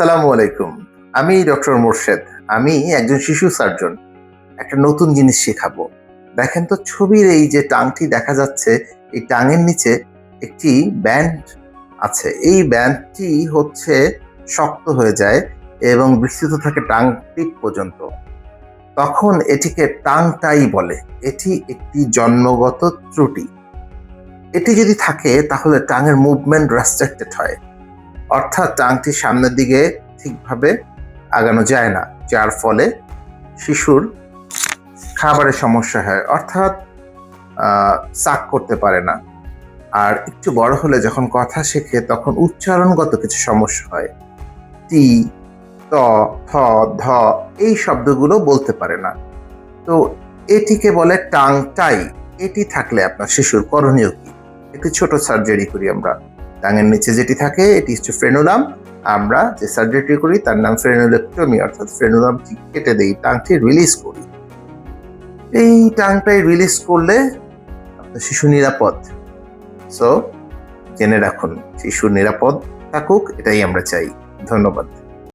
আসসালামু আলাইকুম। আমি ডক্টর মোর্শেদ। আমি একজন শিশু সার্জন। একটা নতুন জিনিস শেখাবো। দেখেন তো ছবির এই যে টাংটি দেখা যাচ্ছে, এই টাঙের নিচে একটি ব্যান্ড আছে। এই ব্যান্ডটি হচ্ছে শক্ত হয়ে যায় এবং বিস্তৃত থাকে টাং টিপ পর্যন্ত। তখন এটিকে টাং টাই বলে। এটি একটি জন্মগত ত্রুটি। এটি যদি থাকে তাহলে টাঙের মুভমেন্ট রেস্ট্রিক্টেড হয়। অর্থাৎ টাংটি সামনের দিকে ঠিকভাবে আগানো যায় না, যার ফলে শিশুর খাবারের সমস্যা হয়, অর্থাৎ সাক করতে পারে না। আর একটু বড় হলে যখন কথা শেখে তখন উচ্চারণগত কিছু সমস্যা হয়। টি, ত, থ, ধ এই শব্দগুলো বলতে পারে না। তো এটিকে বলে টাং টাই। এটি থাকলে আপনার শিশুর করণীয় কি? একটি ছোট সার্জারি করি আমরা। টাঙের নিচে যেটি থাকে এটি হচ্ছে ফ্রেনুলাম। আমরা যে সার্জারি করি তার নাম ফ্রেনুলেক্টমি, অর্থাৎ ফ্রেনুলামটি কেটে দেই, টাংটি রিলিজ করি। এই টাংটাই রিলিজ করলে আপনার শিশু নিরাপদ। সো জেনে রাখুন, শিশু নিরাপদ থাকুক, এটাই আমরা চাই। ধন্যবাদ।